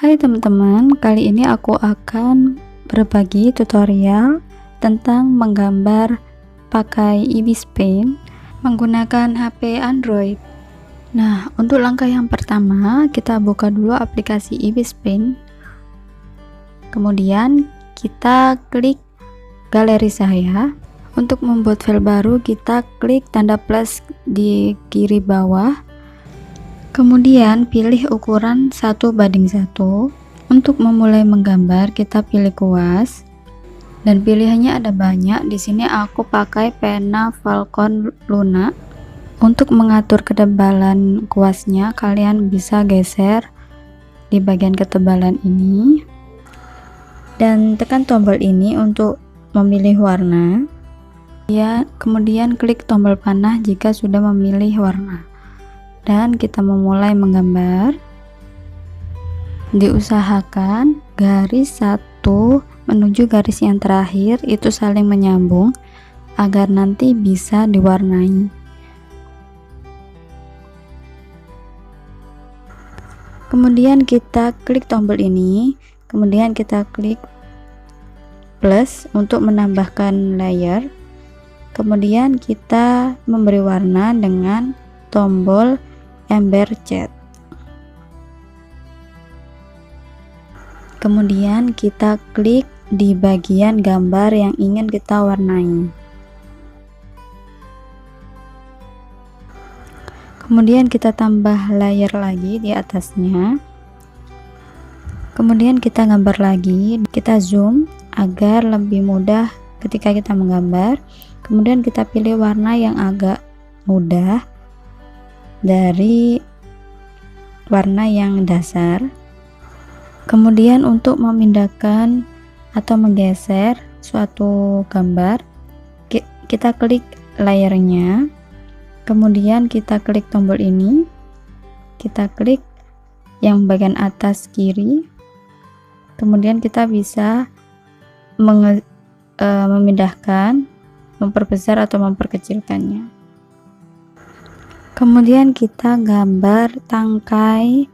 Hai teman-teman, kali ini aku akan berbagi tutorial tentang menggambar pakai Ibis Paint menggunakan HP Android. Nah, untuk langkah yang pertama, kita buka dulu aplikasi Ibis Paint. Kemudian kita klik galeri saya. Untuk membuat file baru, kita klik tanda plus di kiri bawah. Kemudian pilih ukuran 1:1. Untuk memulai menggambar, kita pilih kuas. Dan pilihannya ada banyak. Di sini aku pakai pena Falcon Luna. Untuk mengatur ketebalan kuasnya, kalian bisa geser di bagian ketebalan ini. Dan tekan tombol ini untuk memilih warna. Ya, kemudian klik tombol panah jika sudah memilih warna. Dan kita memulai menggambar. Diusahakan garis satu menuju garis yang terakhir itu saling menyambung agar nanti bisa diwarnai. Kemudian kita klik tombol ini, kemudian kita klik plus untuk menambahkan layer. Kemudian kita memberi warna dengan tombol ember cat. Kemudian kita klik di bagian gambar yang ingin kita warnai. Kemudian kita tambah layer lagi di atasnya. Kemudian kita gambar lagi, kita zoom agar lebih mudah ketika kita menggambar. Kemudian kita pilih warna yang agak mudah dari warna yang dasar. Kemudian untuk memindahkan atau menggeser suatu gambar, kita klik layernya, kemudian kita klik tombol ini, kita klik yang bagian atas kiri, kemudian kita bisa memindahkan, memperbesar atau memperkecilkannya. Kemudian kita gambar tangkai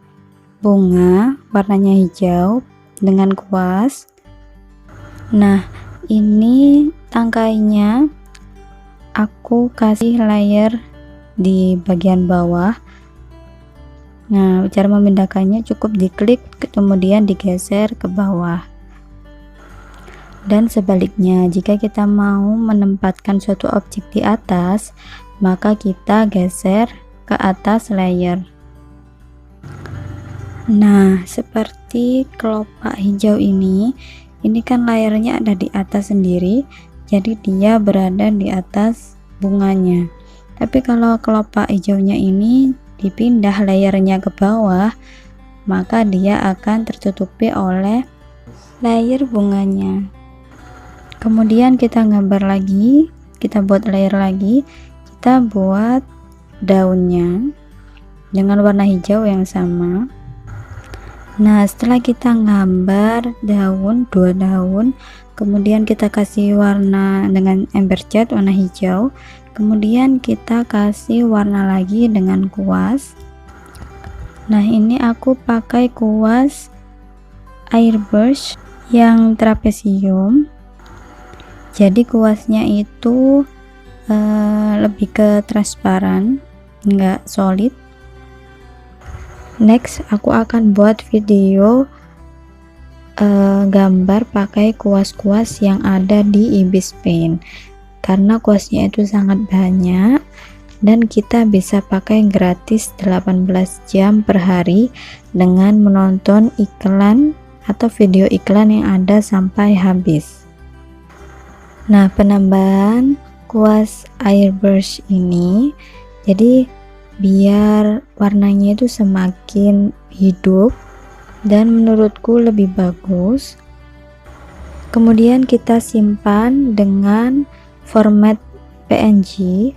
bunga warnanya hijau dengan kuas. Nah, ini tangkainya aku kasih layer di bagian bawah. Nah, cara memindahkannya cukup diklik kemudian digeser ke bawah. Dan sebaliknya, jika kita mau menempatkan suatu objek di atas, maka kita geser ke atas layer. Nah, seperti kelopak hijau ini kan layernya ada di atas sendiri, jadi dia berada di atas bunganya. Tapi kalau kelopak hijaunya ini dipindah layernya ke bawah, maka dia akan tertutupi oleh layer bunganya. Kemudian kita gambar lagi, kita buat layer lagi, kita buat daunnya dengan warna hijau yang sama. Nah, setelah kita gambar daun, 2 daun, kemudian kita kasih warna dengan ember cat warna hijau, kemudian kita kasih warna lagi dengan kuas. Nah, ini aku pakai kuas airbrush yang trapesium, jadi kuasnya itu lebih ke transparan, enggak solid. Next, aku akan buat video gambar pakai kuas-kuas yang ada di Ibis Paint, karena kuasnya itu sangat banyak dan kita bisa pakai gratis 18 jam per hari dengan menonton iklan atau video iklan yang ada sampai habis. Nah, penambahan kuas airbrush ini jadi biar warnanya itu semakin hidup dan menurutku lebih bagus. Kemudian kita simpan dengan format PNG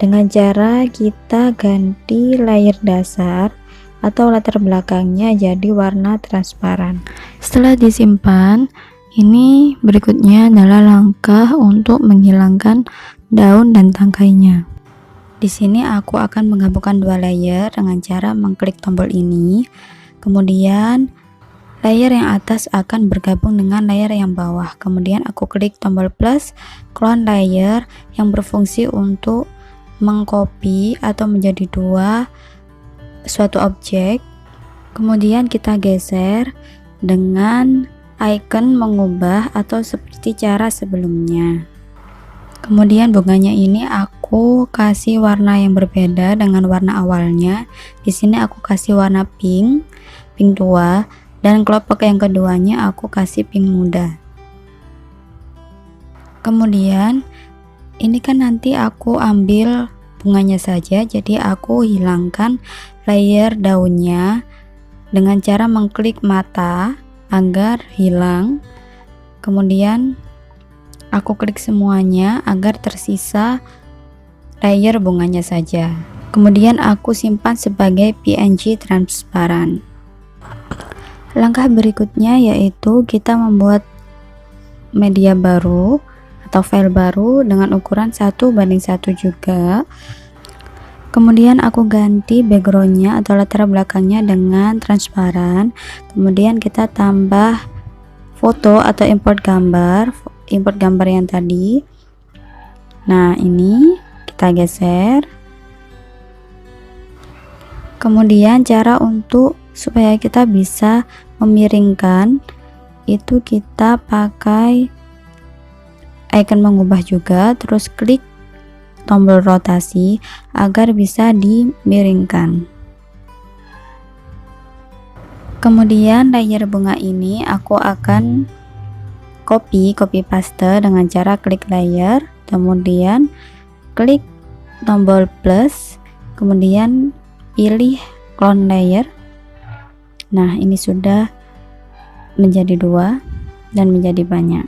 dengan cara kita ganti layer dasar atau latar belakangnya jadi warna transparan. Setelah disimpan, ini berikutnya adalah langkah untuk menghilangkan daun dan tangkainya. Di sini aku akan menggabungkan 2 layer dengan cara mengklik tombol ini. Kemudian layer yang atas akan bergabung dengan layer yang bawah. Kemudian aku klik tombol plus clone layer yang berfungsi untuk mengcopy atau menjadi dua suatu objek. Kemudian kita geser dengan icon mengubah atau seperti cara sebelumnya. Kemudian bunganya ini aku kasih warna yang berbeda dengan warna awalnya. Di sini aku kasih warna pink tua, dan kelopak yang keduanya aku kasih pink muda. Kemudian ini kan nanti aku ambil bunganya saja, jadi aku hilangkan layer daunnya dengan cara mengklik mata agar hilang. Kemudian aku klik semuanya agar tersisa layer bunganya saja. Kemudian aku simpan sebagai PNG transparan. Langkah berikutnya yaitu kita membuat media baru atau file baru dengan ukuran 1:1 juga. Kemudian aku ganti backgroundnya atau latar belakangnya dengan transparan. Kemudian kita tambah foto atau import gambar yang tadi. Nah, ini kita geser. Kemudian cara untuk supaya kita bisa memiringkan itu kita pakai icon mengubah juga, terus klik tombol rotasi agar bisa dimiringkan. Kemudian layer bunga ini aku akan copy paste dengan cara klik layer, kemudian klik tombol plus, kemudian pilih clone layer. Nah, ini sudah menjadi dua dan menjadi banyak.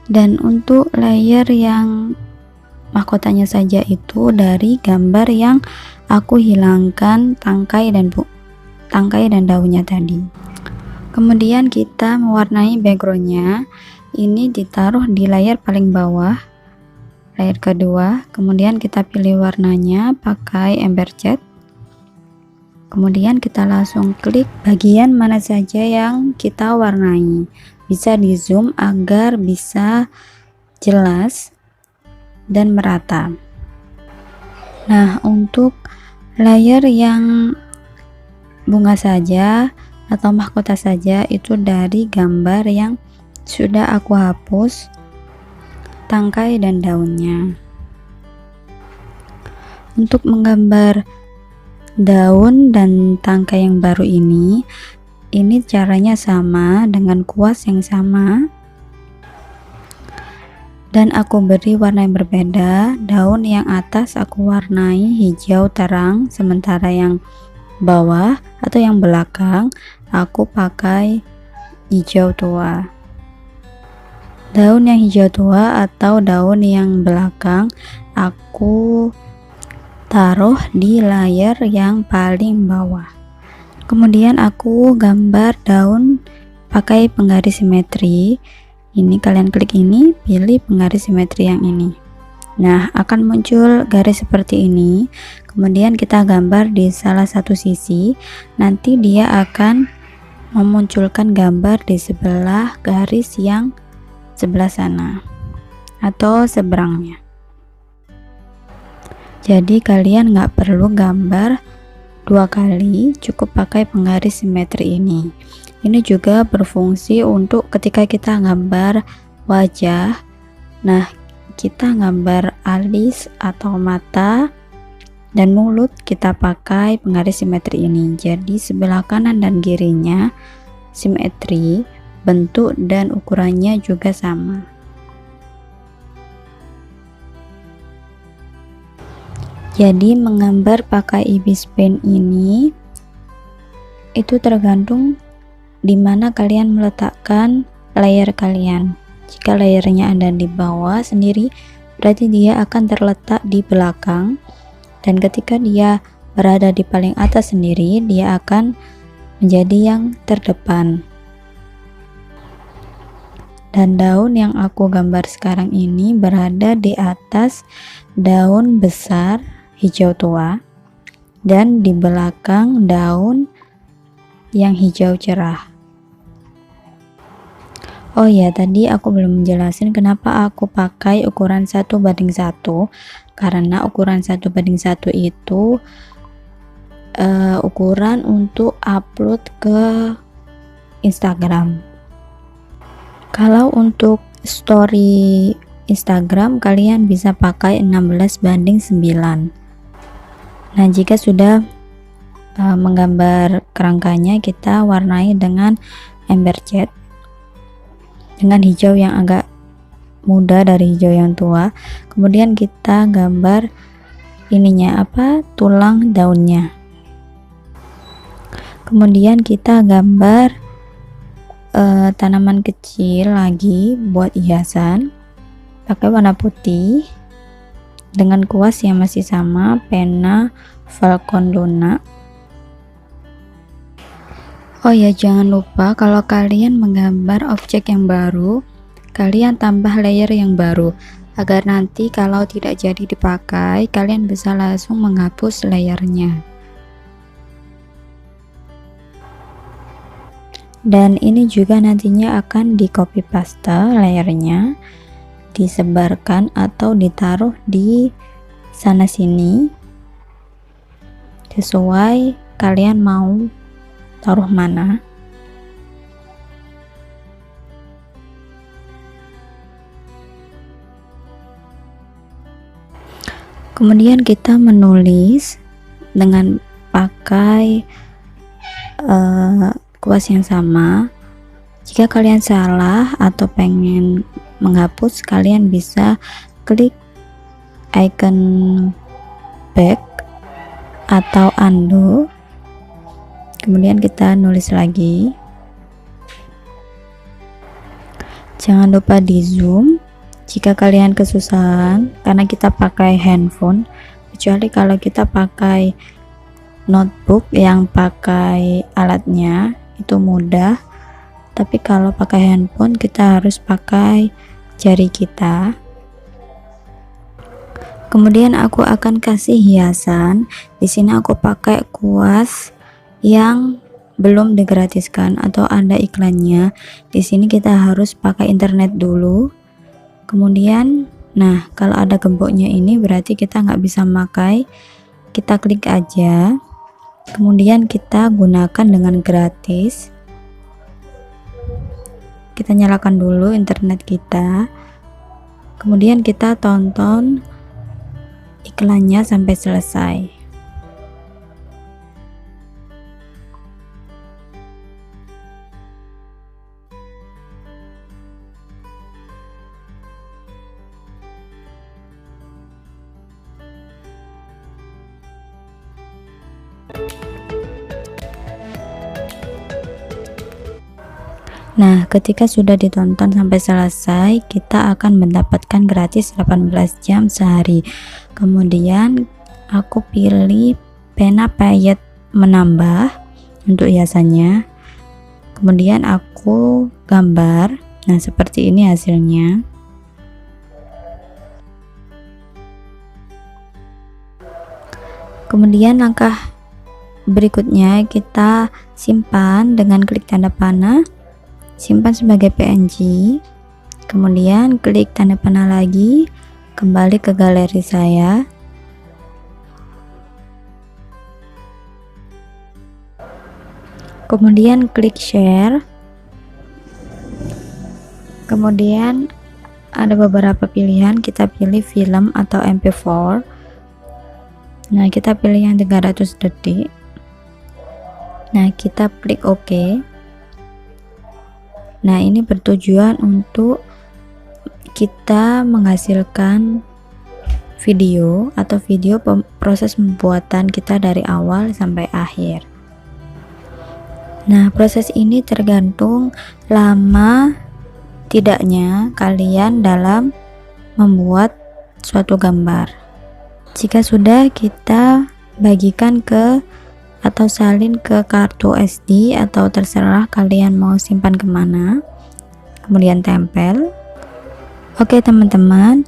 Dan untuk layer yang mahkotanya saja itu dari gambar yang aku hilangkan tangkai dan daunnya tadi. Kemudian kita mewarnai backgroundnya, ini ditaruh di layar paling bawah, layar kedua. Kemudian kita pilih warnanya pakai ember cat. Kemudian kita langsung klik bagian mana saja yang kita warnai, bisa di zoom agar bisa jelas dan merata. Nah, untuk layer yang bunga saja atau mahkota saja itu dari gambar yang sudah aku hapus tangkai dan daunnya. Untuk menggambar daun dan tangkai yang baru ini caranya sama dengan kuas yang sama, dan aku beri warna yang berbeda. Daun yang atas aku warnai hijau terang, sementara yang bawah atau yang belakang aku pakai hijau tua. Daun yang hijau tua atau daun yang belakang aku taruh di layar yang paling bawah. Kemudian aku gambar daun pakai penggaris simetri. Ini kalian klik ini, pilih penggaris simetri yang ini. Nah, akan muncul garis seperti ini. Kemudian kita gambar di salah satu sisi. Nanti dia akan memunculkan gambar di sebelah garis yang sebelah sana atau seberangnya. Jadi kalian nggak perlu gambar dua kali, cukup pakai penggaris simetri ini. Ini juga berfungsi untuk ketika kita gambar wajah. Nah, kita gambar alis atau mata dan mulut, kita pakai penggaris simetri ini. Jadi sebelah kanan dan kirinya simetri, bentuk dan ukurannya juga sama. Jadi menggambar pakai ibis pen ini itu tergantung di mana kalian meletakkan layer kalian. Jika layernya ada di bawah sendiri, berarti dia akan terletak di belakang, dan ketika dia berada di paling atas sendiri, dia akan menjadi yang terdepan. Dan daun yang aku gambar sekarang ini berada di atas daun besar hijau tua, dan di belakang daun yang hijau cerah. Oh ya, tadi aku belum menjelaskan kenapa aku pakai ukuran 1:1, karena ukuran 1:1 itu ukuran untuk upload ke Instagram. Kalau untuk story Instagram kalian bisa pakai 16:9. Nah, jika sudah menggambar kerangkanya, kita warnai dengan ember cat dengan hijau yang agak muda dari hijau yang tua. Kemudian kita gambar ininya tulang daunnya. Kemudian kita gambar tanaman kecil lagi buat hiasan pakai warna putih dengan kuas yang masih sama, pena Falcon Luna. Oh ya, jangan lupa kalau kalian menggambar objek yang baru, kalian tambah layer yang baru agar nanti kalau tidak jadi dipakai, kalian bisa langsung menghapus layernya. Dan ini juga nantinya akan di copy paste layernya, disebarkan atau ditaruh di sana sini sesuai kalian mau taruh mana. Kemudian kita menulis dengan pakai kuas yang sama. Jika kalian salah atau pengen menghapus, kalian bisa klik icon back atau undo. Kemudian kita nulis lagi. Jangan lupa di zoom jika kalian kesusahan, karena kita pakai handphone. Kecuali kalau kita pakai notebook yang pakai alatnya itu mudah, tapi kalau pakai handphone kita harus pakai jari kita. Kemudian aku akan kasih hiasan. Di sini aku pakai kuas yang belum digratiskan atau ada iklannya. Di sini kita harus pakai internet dulu. Kemudian, nah kalau ada gemboknya ini berarti kita nggak bisa pakai. Kita klik aja. Kemudian kita gunakan dengan gratis. Kita nyalakan dulu internet kita. Kemudian kita tonton iklannya sampai selesai. Nah, ketika sudah ditonton sampai selesai, kita akan mendapatkan gratis 18 jam sehari. Kemudian aku pilih pena payet menambah untuk hiasannya. Kemudian aku gambar. Nah, seperti ini hasilnya. Kemudian langkah berikutnya kita simpan dengan klik tanda panah. Simpan sebagai PNG, kemudian klik tanda panah lagi, kembali ke galeri saya. Kemudian klik share. Kemudian ada beberapa pilihan, kita pilih film atau MP4. Nah, kita pilih yang 300 detik. Nah, kita klik OK. Nah, ini bertujuan untuk kita menghasilkan video atau video proses pembuatan kita dari awal sampai akhir. Nah, proses ini tergantung lama tidaknya kalian dalam membuat suatu gambar. Jika sudah, kita bagikan ke atau salin ke kartu SD atau terserah kalian mau simpan kemana, kemudian tempel. Oke teman-teman,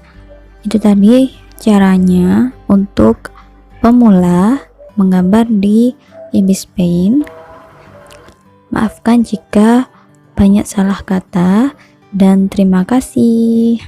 itu tadi caranya untuk pemula menggambar di Ibis Paint. Maafkan jika banyak salah kata, dan terima kasih.